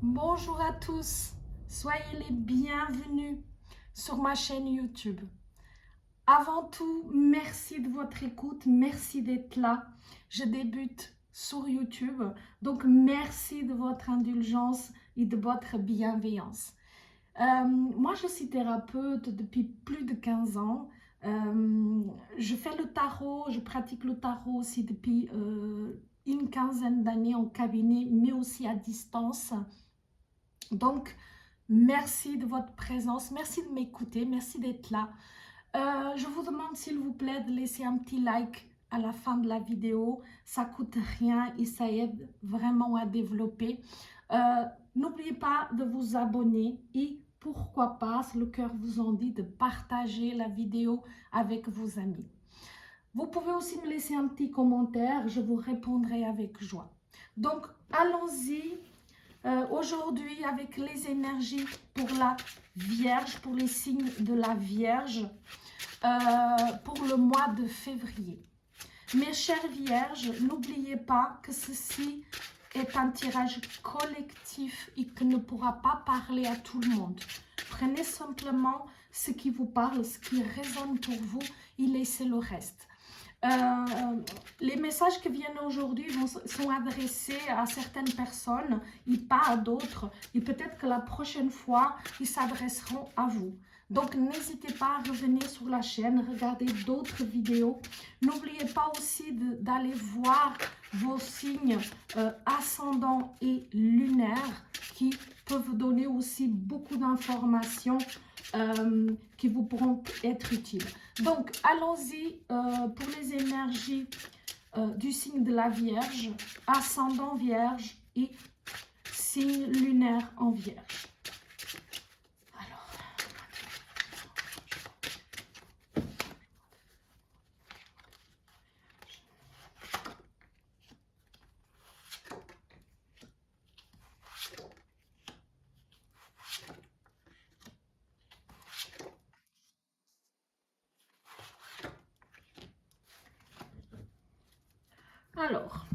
Bonjour à tous, soyez les bienvenus sur ma chaîne YouTube. Avant tout, merci de votre écoute, merci d'être là. Je débute sur YouTube, donc merci de votre indulgence et de votre bienveillance. Moi, je suis thérapeute depuis plus de 15 ans. Je fais le tarot, je pratique le tarot aussi depuis une quinzaine d'années en cabinet, mais aussi à distance. Donc, merci de votre présence, merci de m'écouter, merci d'être là. Je vous demande s'il vous plaît de laisser un petit like à la fin de la vidéo. Ça coûte rien et ça aide vraiment à développer. N'oubliez pas de vous abonner et pourquoi pas, si le cœur vous en dit, de partager la vidéo avec vos amis. Vous pouvez aussi me laisser un petit commentaire, je vous répondrai avec joie. Donc, allons-y. Aujourd'hui, avec les énergies pour la Vierge, pour les signes de la Vierge, pour le mois de février. Mes chères Vierges, n'oubliez pas que ceci est un tirage collectif et que ne pourra pas parler à tout le monde. Prenez simplement ce qui vous parle, ce qui résonne pour vous et laissez le reste. Les messages qui viennent aujourd'hui sont adressés à certaines personnes et pas à d'autres. Et peut-être que la prochaine fois, ils s'adresseront à vous. Donc, n'hésitez pas à revenir sur la chaîne, regarder d'autres vidéos. N'oubliez pas aussi d'aller voir vos signes ascendants et lunaires qui peuvent donner aussi beaucoup d'informations qui vous pourront être utiles. Donc, allons-y pour les énergies du signe de la Vierge, ascendant Vierge et signe lunaire en Vierge. Alors,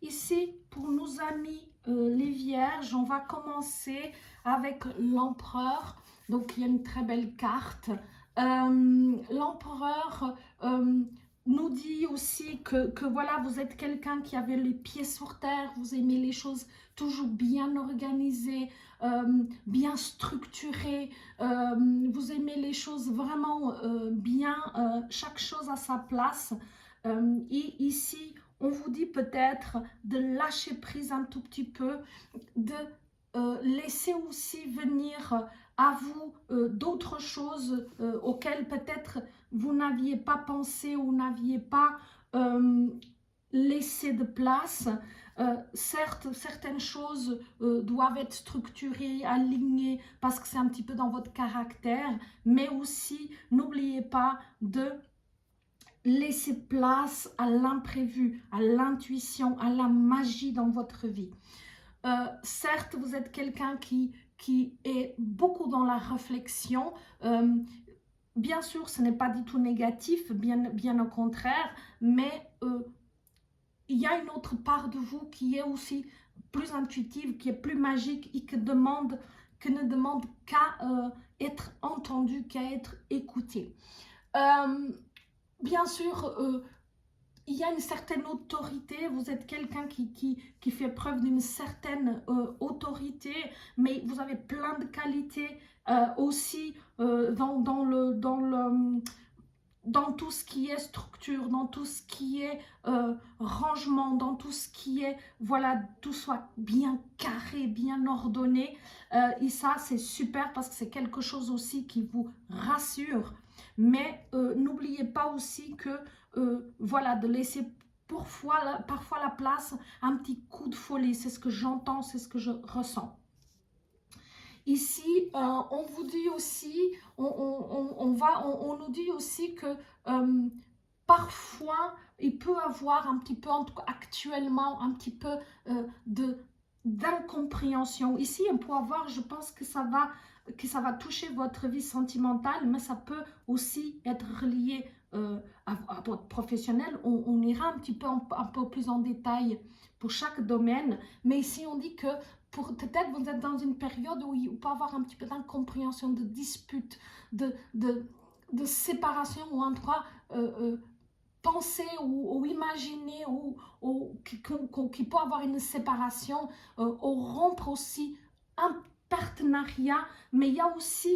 ici, pour nos amis les Vierges, on va commencer avec l'Empereur. Donc, il y a une très belle carte. L'Empereur nous dit aussi que voilà, vous êtes quelqu'un qui avait les pieds sur terre, vous aimez les choses toujours bien organisées, bien structurées, vous aimez les choses vraiment bien, chaque chose à sa place. Et ici, on vous dit peut-être de lâcher prise un tout petit peu, de laisser aussi venir à vous d'autres choses auxquelles peut-être vous n'aviez pas pensé ou n'aviez pas laissé de place. Certes, certaines choses doivent être structurées, alignées, parce que c'est un petit peu dans votre caractère, mais aussi, n'oubliez pas de laisser place à l'imprévu, à l'intuition, à la magie dans votre vie. Certes, vous êtes quelqu'un qui est beaucoup dans la réflexion. Bien sûr, ce n'est pas du tout négatif, bien au contraire, mais il y a une autre part de vous qui est aussi plus intuitive, qui est plus magique et qui ne demande qu'à être entendue, qu'à être écoutée. Bien sûr, il y a une certaine autorité, vous êtes quelqu'un qui fait preuve d'une certaine autorité, mais vous avez plein de qualités aussi dans tout ce qui est structure, dans tout ce qui est rangement, dans tout ce qui est, voilà, tout soit bien carré, bien ordonné. Et ça, c'est super parce que c'est quelque chose aussi qui vous rassure. Mais n'oubliez pas aussi que, voilà, de laisser parfois la place à un petit coup de folie. C'est ce que j'entends, c'est ce que je ressens. Ici, on vous dit aussi, on nous dit aussi que parfois, il peut avoir un petit peu, en tout cas actuellement, un petit peu d'incompréhension. Ici, on peut avoir, je pense que ça va toucher votre vie sentimentale, mais ça peut aussi être relié à votre professionnel. On ira un petit peu un peu plus en détail pour chaque domaine, mais ici on dit que peut-être vous êtes dans une période où il peut y avoir un petit peu d'incompréhension, de dispute, de séparation, ou en tout cas penser ou imaginer qu'il peut y avoir une séparation, ou rompre aussi un partenariat, mais il y a aussi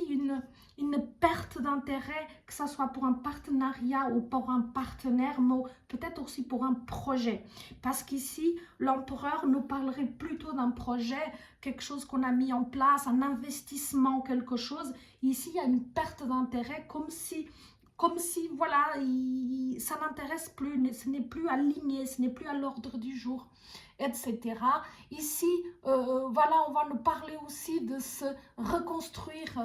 une perte d'intérêt, que ce soit pour un partenariat ou pour un partenaire, mais peut-être aussi pour un projet. Parce qu'ici, l'empereur nous parlerait plutôt d'un projet, quelque chose qu'on a mis en place, un investissement, quelque chose. Ici, il y a une perte d'intérêt, comme si voilà, ça n'intéresse plus, ce n'est plus aligné, ce n'est plus à l'ordre du jour, etc. Ici, voilà, on va nous parler aussi de se reconstruire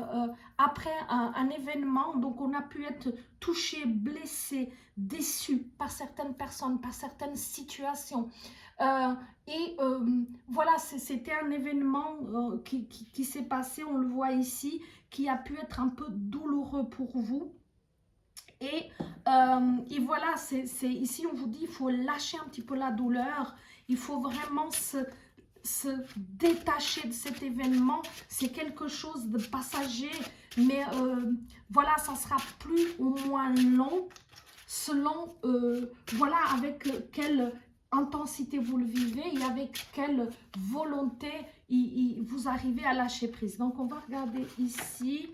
après un événement. Donc, on a pu être touché, blessé, déçu par certaines personnes, par certaines situations. Voilà, c'était un événement qui s'est passé, on le voit ici, qui a pu être un peu douloureux pour vous. Et voilà, ici on vous dit, il faut lâcher un petit peu la douleur, il faut vraiment se détacher de cet événement. C'est quelque chose de passager, mais voilà, ça sera plus ou moins long, selon, voilà, avec quelle intensité vous le vivez et avec quelle volonté vous arrivez à lâcher prise. Donc on va regarder ici.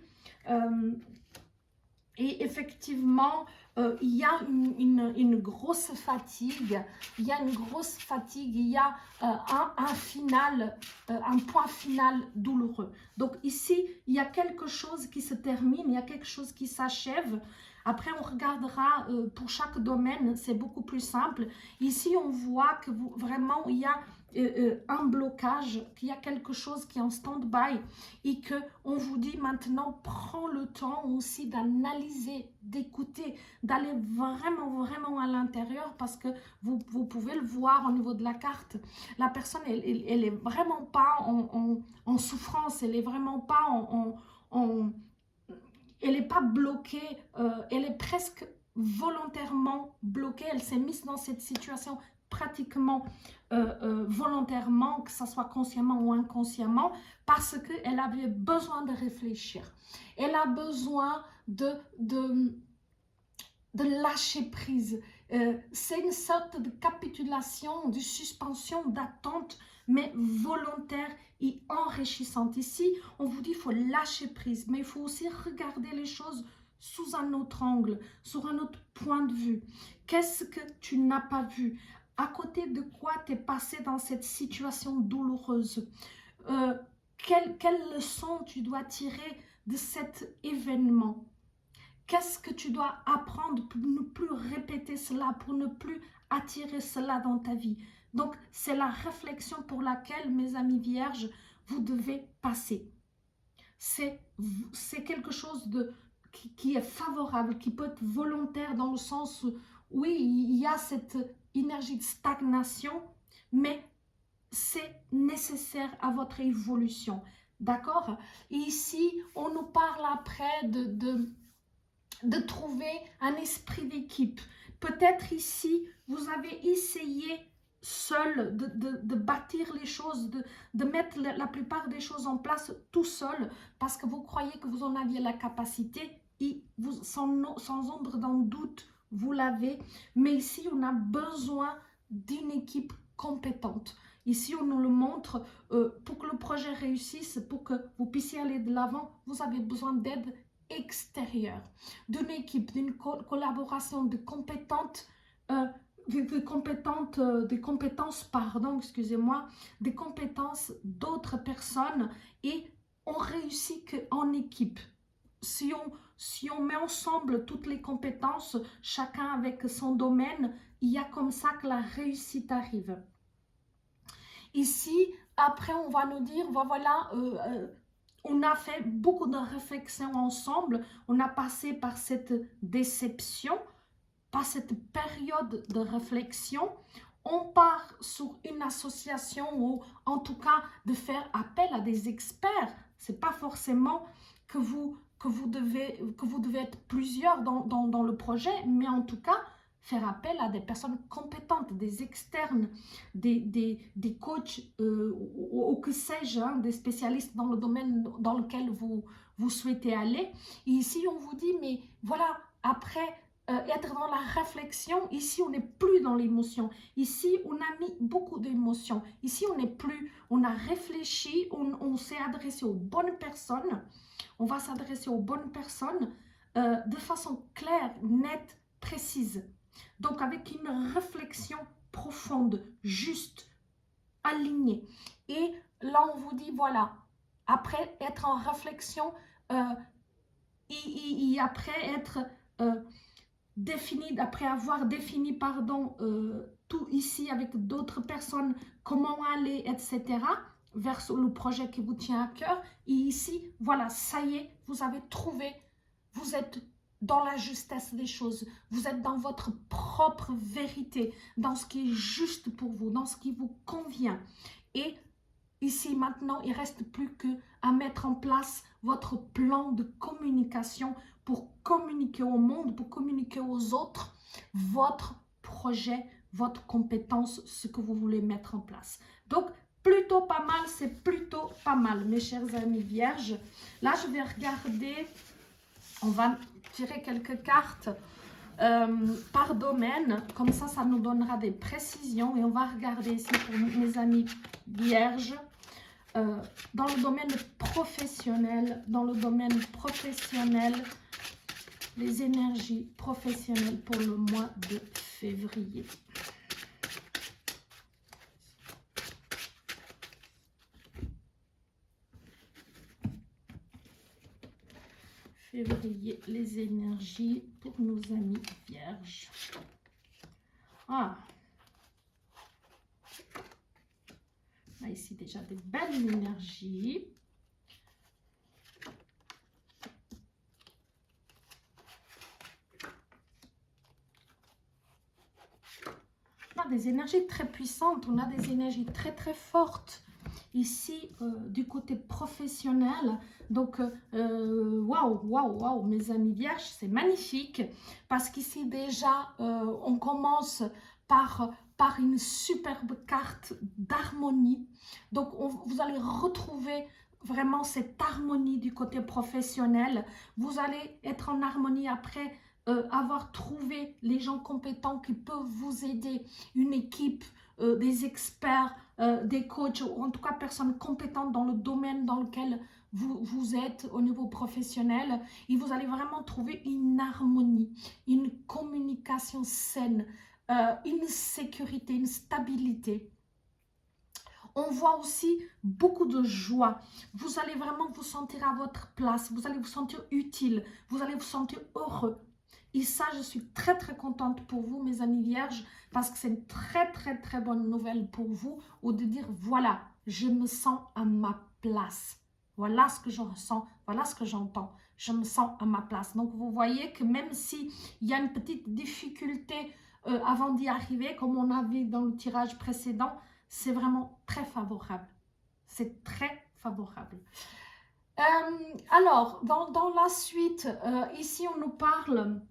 Et effectivement, il y a une grosse fatigue, il y a un point final douloureux. Donc ici, il y a quelque chose qui se termine, il y a quelque chose qui s'achève. Après, on regardera pour chaque domaine, c'est beaucoup plus simple. Ici, on voit que vraiment, il y a un blocage, qu'il y a quelque chose qui est en stand-by et qu'on vous dit maintenant, prends le temps aussi d'analyser, d'écouter, d'aller vraiment à l'intérieur, parce que vous pouvez le voir au niveau de la carte. La personne, elle est vraiment pas en souffrance, elle est vraiment pas elle n'est pas bloquée, elle est presque volontairement bloquée, elle s'est mise dans cette situation pratiquement volontairement, que ce soit consciemment ou inconsciemment, parce qu'elle avait besoin de réfléchir. Elle a besoin de lâcher prise. C'est une sorte de capitulation, de suspension, d'attente, mais volontaire et enrichissante. Ici, on vous dit qu'il faut lâcher prise, mais il faut aussi regarder les choses sous un autre angle, sur un autre point de vue. Qu'est-ce que tu n'as pas vu? À côté de quoi tu es passé dans cette situation douloureuse? Quelle leçon tu dois tirer de cet événement? Qu'est-ce que tu dois apprendre pour ne plus répéter cela, pour ne plus attirer cela dans ta vie? Donc, c'est la réflexion pour laquelle, mes amis vierges, vous devez passer. C'est quelque chose qui est favorable, qui peut être volontaire dans le sens où, oui, il y a cette énergie de stagnation, mais c'est nécessaire à votre évolution. D'accord? Et ici, on nous parle après de trouver un esprit d'équipe. Peut-être ici, vous avez essayé seul de bâtir les choses, de mettre la plupart des choses en place tout seul, parce que vous croyez que vous en aviez la capacité, et sans ombre d'un doute, vous l'avez. Mais ici, on a besoin d'une équipe compétente. Ici, on nous le montre, pour que le projet réussisse, pour que vous puissiez aller de l'avant, vous avez besoin d'aide extérieure, d'une équipe, d'une collaboration de compétences, des compétences d'autres personnes, et on réussit qu'en équipe. Si on met ensemble toutes les compétences, chacun avec son domaine, il y a comme ça que la réussite arrive. Ici, après, on va nous dire, voilà, on a fait beaucoup de réflexions ensemble, on a passé par cette déception, par cette période de réflexion. On part sur une association, ou en tout cas de faire appel à des experts. Ce n'est pas forcément que vous devez être plusieurs dans le projet, mais en tout cas, faire appel à des personnes compétentes, des externes, des coachs ou que sais-je, hein, des spécialistes dans le domaine dans lequel vous souhaitez aller. Et ici, on vous dit, mais voilà, après être dans la réflexion, ici, on n'est plus dans l'émotion. Ici, on a mis beaucoup d'émotions. Ici, on n'est plus, on a réfléchi, on s'est adressé aux bonnes personnes. On va s'adresser aux bonnes personnes de façon claire, nette, précise. Donc, avec une réflexion profonde, juste, alignée. Et là, on vous dit, voilà, après être en réflexion et après être défini, après avoir défini, pardon, tout ici avec d'autres personnes, comment aller, etc., vers le projet qui vous tient à cœur. Et ici, voilà, ça y est, vous avez trouvé, vous êtes dans la justesse des choses, vous êtes dans votre propre vérité, dans ce qui est juste pour vous, dans ce qui vous convient. Et ici, maintenant, il ne reste plus qu'à mettre en place votre plan de communication pour communiquer au monde, pour communiquer aux autres, votre projet, votre compétence, ce que vous voulez mettre en place. Donc, plutôt pas mal, c'est plutôt pas mal, mes chers amis vierges. Là, je vais regarder, on va tirer quelques cartes par domaine, comme ça nous donnera des précisions. Et on va regarder ici pour mes amis vierges, dans le domaine professionnel, les énergies professionnelles pour le mois de février. Février, les énergies pour nos amis vierges. Ah, là ici déjà des belles énergies. On a des énergies très puissantes, on a des énergies très très fortes ici du côté professionnel. Donc waouh, mes amis vierges, c'est magnifique parce qu'ici déjà on commence par une superbe carte d'harmonie. Donc vous allez retrouver vraiment cette harmonie du côté professionnel. Vous allez être en harmonie après avoir trouvé les gens compétents qui peuvent vous aider, une équipe, des experts, des coachs, ou en tout cas personnes compétentes dans le domaine dans lequel vous êtes au niveau professionnel. Et vous allez vraiment trouver une harmonie, une communication saine, une sécurité, une stabilité. On voit aussi beaucoup de joie. Vous allez vraiment vous sentir à votre place, vous allez vous sentir utile, vous allez vous sentir heureux. Et ça, je suis très très contente pour vous, mes amis vierges, parce que c'est une très très très bonne nouvelle pour vous, ou de dire, voilà, je me sens à ma place. Voilà ce que je ressens, voilà ce que j'entends. Je me sens à ma place. Donc, vous voyez que même s'il y a une petite difficulté avant d'y arriver, comme on a vu dans le tirage précédent, c'est vraiment très favorable. C'est très favorable. Alors, dans la suite, ici, on nous parle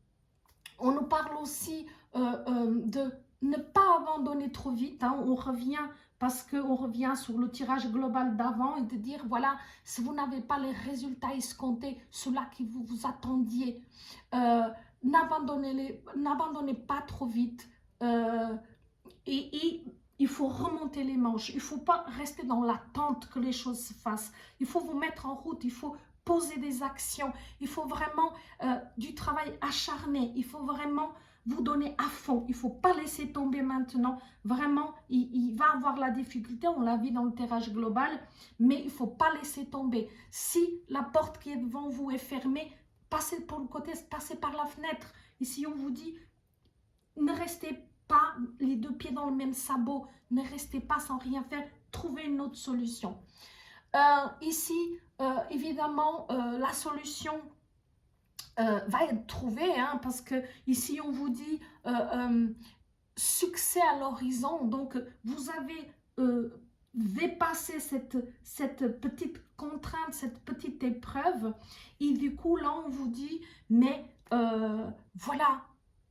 aussi de ne pas abandonner trop vite. Hein. On revient parce qu'on revient sur le tirage global d'avant et de dire, voilà, si vous n'avez pas les résultats escomptés, ceux-là que vous vous attendiez, n'abandonnez pas trop vite. Et il faut remonter les manches. Il ne faut pas rester dans l'attente que les choses se fassent. Il faut vous mettre en route. Il faut poser des actions. Il faut vraiment du travail acharné. Il faut vraiment vous donner à fond. Il ne faut pas laisser tomber maintenant. Vraiment, il va avoir la difficulté. On l'a vu dans le tirage global. Mais il ne faut pas laisser tomber. Si la porte qui est devant vous est fermée, passez pour le côté, passez par la fenêtre. Ici, on vous dit, ne restez pas les deux pieds dans le même sabot. Ne restez pas sans rien faire. Trouvez une autre solution. Ici, évidemment, la solution va être trouvée, hein, parce que ici, on vous dit succès à l'horizon. Donc, vous avez dépassé cette petite contrainte, cette petite épreuve. Et du coup, là, on vous dit, mais voilà,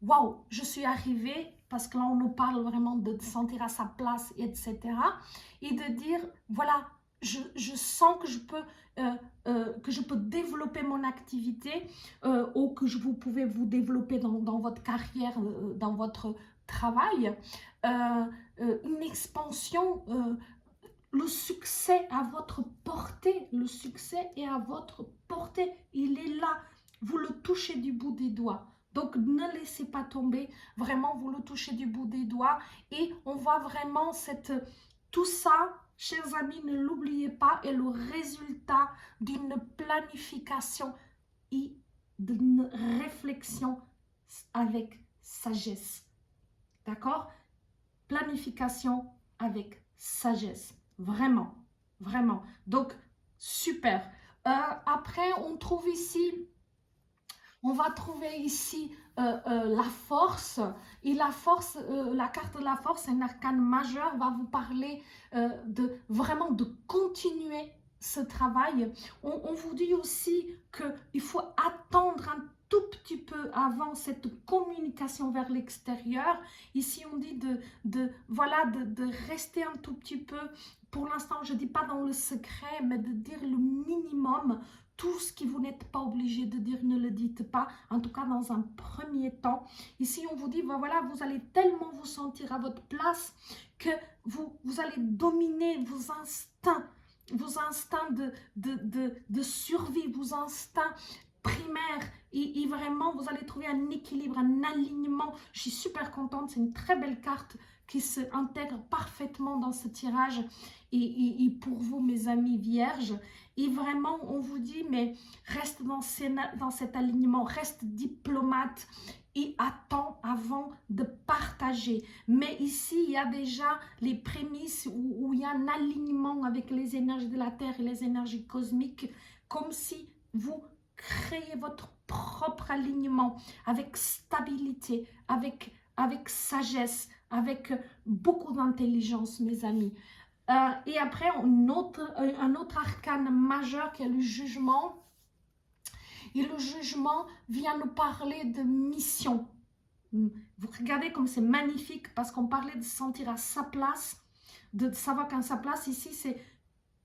waouh, je suis arrivée, parce que là on nous parle vraiment de sentir à sa place, etc. Et de dire, voilà, je sens que je peux développer mon activité ou que vous pouvez vous développer dans votre carrière, dans votre travail. Une expansion, le succès à votre portée, le succès est à votre portée, il est là, vous le touchez du bout des doigts. Donc ne laissez pas tomber, vraiment vous le touchez du bout des doigts et on voit vraiment tout ça, chers amis, ne l'oubliez pas, est le résultat d'une planification et d'une réflexion avec sagesse. D'accord? Planification avec sagesse. Vraiment, vraiment. Donc, super. Après, on va trouver ici la force. Et la force, la carte de la force, un arcane majeur, va vous parler vraiment de continuer ce travail. On vous dit aussi qu'il faut attendre un tout petit peu avant cette communication vers l'extérieur. Ici, on dit voilà, de rester un tout petit peu. Pour l'instant, je ne dis pas dans le secret, mais de dire le minimum. Tout ce que vous n'êtes pas obligé de dire, ne le dites pas, en tout cas dans un premier temps. Ici, on vous dit, ben voilà, vous allez tellement vous sentir à votre place que vous allez dominer vos instincts de survie, vos instincts primaires, et vraiment, vous allez trouver un équilibre, un alignement. Je suis super contente, c'est une très belle carte qui se intègre parfaitement dans ce tirage, et pour vous, mes amis vierges. Et vraiment, on vous dit, mais reste dans cet alignement, reste diplomate et attends avant de partager. Mais ici, il y a déjà les prémices où il y a un alignement avec les énergies de la Terre et les énergies cosmiques, comme si vous créez votre propre alignement avec stabilité, avec sagesse, avec beaucoup d'intelligence, mes amis. Et après, un autre arcane majeur qui est le jugement. Et le jugement vient nous parler de mission. Vous regardez comme c'est magnifique parce qu'on parlait de se sentir à sa place, de savoir qu'à sa place, ici,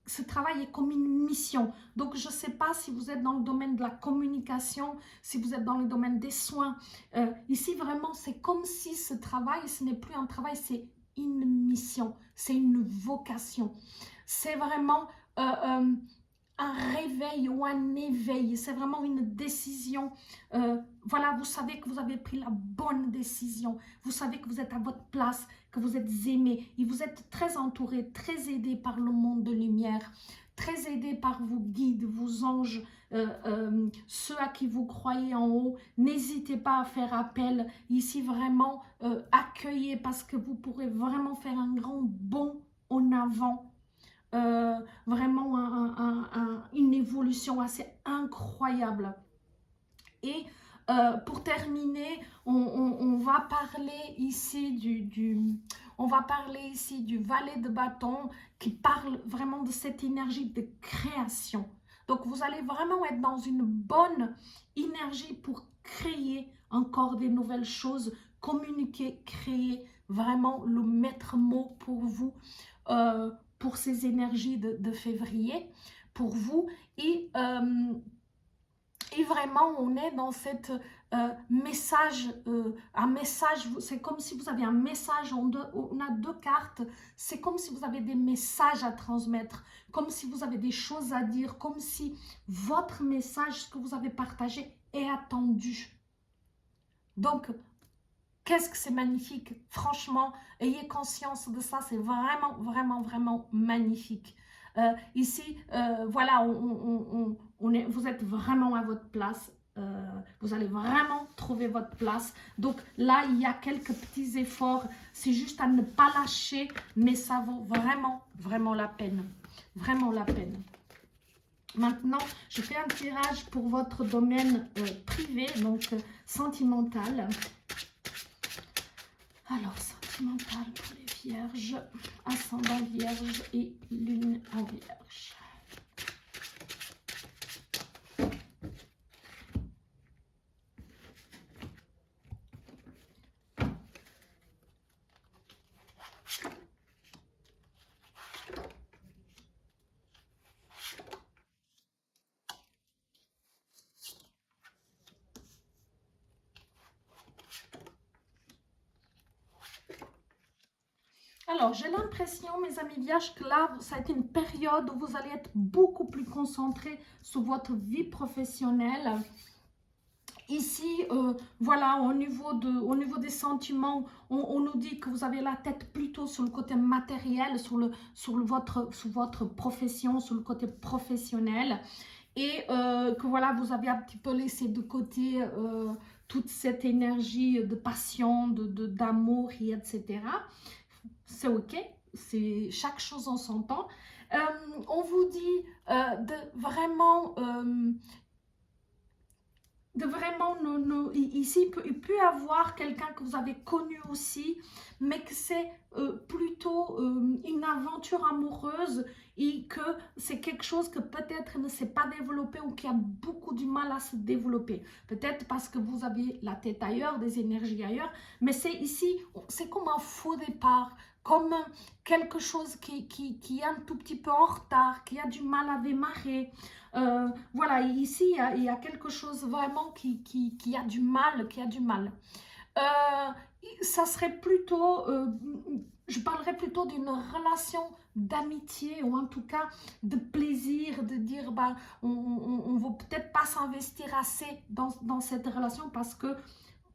ce travail est comme une mission. Donc, je ne sais pas si vous êtes dans le domaine de la communication, si vous êtes dans le domaine des soins. Ici, vraiment, c'est comme si ce travail, ce n'est plus un travail, c'est une mission, c'est une vocation. C'est vraiment un réveil ou un éveil, c'est vraiment une décision. Voilà, vous savez que vous avez pris la bonne décision, vous savez que vous êtes à votre place, que vous êtes aimé, et vous êtes très entouré, très aidé par le monde de lumière, très aidé par vos guides, vos anges, ceux à qui vous croyez en haut. N'hésitez pas à faire appel ici, vraiment accueillez, parce que vous pourrez vraiment faire un grand bond en avant. Vraiment une évolution assez incroyable. Et pour terminer, on va parler ici on va parler ici du valet de bâton qui parle vraiment de cette énergie de création. Donc vous allez vraiment être dans une bonne énergie pour créer encore des nouvelles choses, communiquer, créer, vraiment le maître mot pour vous, pour ces énergies de février, pour vous. Et vraiment, on est dans cette message, un message, c'est comme si vous avez un message, on a deux cartes, c'est comme si vous avez des messages à transmettre, comme si vous avez des choses à dire, comme si votre message, ce que vous avez partagé, est attendu. Donc, qu'est-ce que c'est magnifique, franchement, ayez conscience de ça, c'est vraiment, vraiment, vraiment magnifique. Ici, voilà, vous êtes vraiment à votre place, vous allez vraiment trouver votre place. Donc là, il y a quelques petits efforts, c'est juste à ne pas lâcher, mais ça vaut vraiment, vraiment la peine, vraiment la peine. Maintenant, je fais un tirage pour votre domaine privé, donc sentimental. Alors, sentimental pour les vierges, ascendant vierge et lune en vierge. Alors, j'ai l'impression, mes amis vierges, que là, ça a été une période où vous allez être beaucoup plus concentrés sur votre vie professionnelle. Ici, voilà, au niveau des sentiments, on nous dit que vous avez la tête plutôt sur le côté matériel, sur votre profession, sur le côté professionnel. Et que voilà, vous avez un petit peu laissé de côté toute cette énergie de passion, d'amour, et etc. C'est ok, c'est chaque chose en son temps. On vous dit de vraiment ici, il peut y avoir quelqu'un que vous avez connu aussi, mais que c'est plutôt une aventure amoureuse et que c'est quelque chose que peut-être ne s'est pas développé ou qui a beaucoup du mal à se développer. Peut-être parce que vous avez la tête ailleurs, des énergies ailleurs, mais c'est ici, c'est comme un faux départ, comme quelque chose qui est un tout petit peu en retard, qui a du mal à démarrer. Voilà, ici, il y a quelque chose vraiment qui a du mal, ça serait plutôt, je parlerais plutôt d'une relation d'amitié ou en tout cas de plaisir, de dire, bah, on ne va peut-être pas s'investir assez dans cette relation parce que,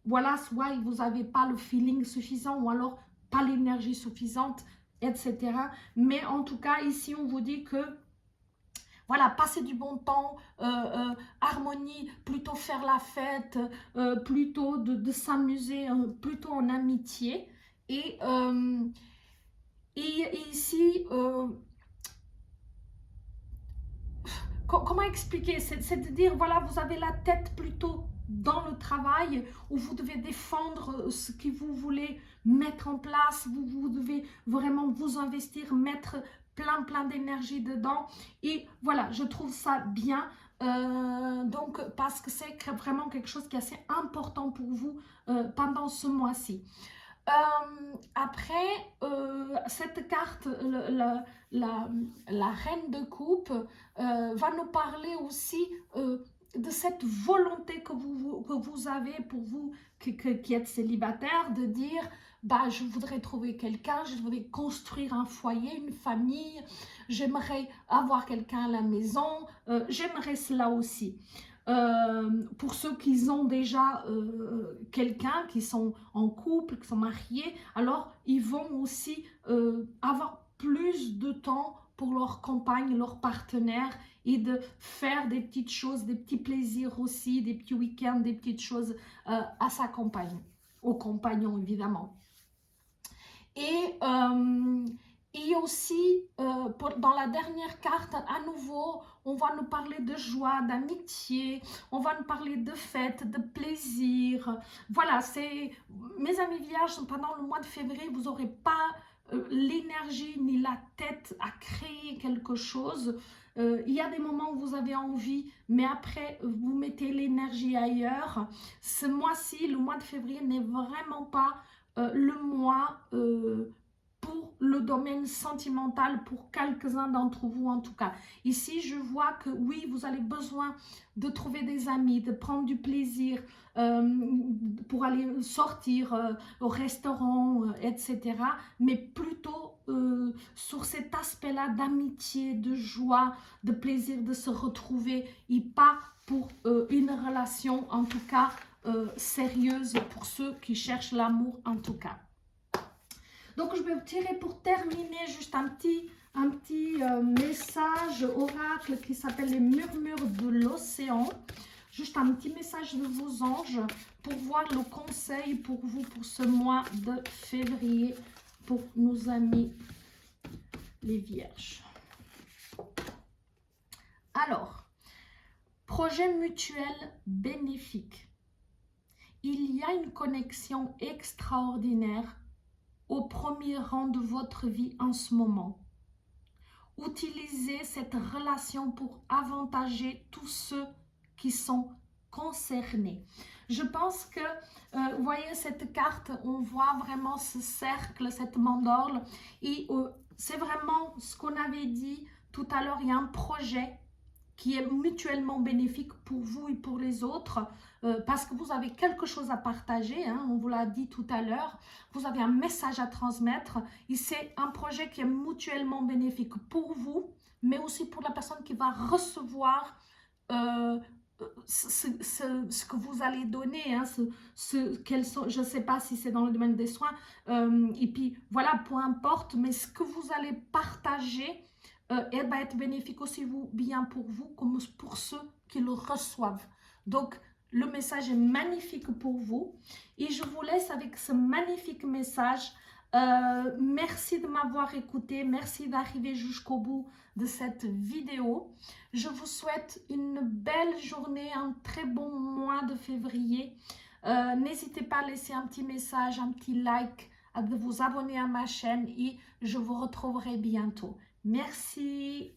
voilà, soit vous n'avez pas le feeling suffisant ou alors pas l'énergie suffisante, etc. Mais en tout cas, ici, on vous dit que voilà, passer du bon temps, harmonie, plutôt faire la fête, plutôt de s'amuser, plutôt en amitié. Et, euh, et ici, comment expliquer? C'est de dire, voilà, vous avez la tête plutôt dans le travail où vous devez défendre ce que vous voulez mettre en place, vous devez vraiment vous investir, mettre plein d'énergie dedans et voilà, je trouve ça bien donc parce que c'est vraiment quelque chose qui est assez important pour vous pendant ce mois-ci. Après, cette carte, la reine de coupe, va nous parler aussi de cette volonté que vous avez pour vous qui êtes célibataire, de dire, bah, je voudrais trouver quelqu'un, je voudrais construire un foyer, une famille, j'aimerais avoir quelqu'un à la maison, j'aimerais cela aussi. Pour ceux qui ont déjà quelqu'un, qui sont en couple, qui sont mariés, alors ils vont aussi avoir plus de temps pour leur compagne, leur partenaire et de faire des petites choses, des petits plaisirs aussi, des petits week-ends, des petites choses à sa compagne, au compagnon évidemment. Et aussi, dans la dernière carte, à nouveau, on va nous parler de joie, d'amitié, on va nous parler de fête, de plaisir. Voilà, c'est mes amis vierges, pendant le mois de février, vous n'aurez pas l'énergie ni la tête à créer quelque chose. Il y a des moments où vous avez envie, mais après, vous mettez l'énergie ailleurs. Ce mois-ci, le mois de février, n'est vraiment pas le mois pour le domaine sentimental, pour quelques-uns d'entre vous en tout cas. Ici, je vois que oui, vous avez besoin de trouver des amis, de prendre du plaisir pour aller sortir au restaurant, etc. Mais plutôt sur cet aspect-là d'amitié, de joie, de plaisir de se retrouver et pas pour une relation en tout cas sérieuse pour ceux qui cherchent l'amour en tout cas. Donc je vais vous tirer pour terminer juste un petit message oracle qui s'appelle les murmures de l'océan. Juste un petit message de vos anges pour voir le conseil pour vous pour ce mois de février pour nos amis les vierges. Alors, projet mutuel bénéfique. Il y a une connexion extraordinaire au premier rang de votre vie en ce moment. Utilisez cette relation pour avantager tous ceux qui sont concernés. Je pense que, vous voyez cette carte, on voit vraiment ce cercle, cette mandorle, et c'est vraiment ce qu'on avait dit tout à l'heure, il y a un projet qui est mutuellement bénéfique pour vous et pour les autres, parce que vous avez quelque chose à partager, hein, on vous l'a dit tout à l'heure, vous avez un message à transmettre, et c'est un projet qui est mutuellement bénéfique pour vous, mais aussi pour la personne qui va recevoir ce que vous allez donner, hein, je ne sais pas si c'est dans le domaine des soins, et puis voilà, peu importe, mais ce que vous allez partager, elle va être bénéfique aussi bien pour vous comme pour ceux qui le reçoivent. Donc, le message est magnifique pour vous et je vous laisse avec ce magnifique message. Merci de m'avoir écouté, merci d'arriver jusqu'au bout de cette vidéo. Je vous souhaite une belle journée, un très bon mois de février. N'hésitez pas à laisser un petit message, un petit like, à vous abonner à ma chaîne et je vous retrouverai bientôt. Merci.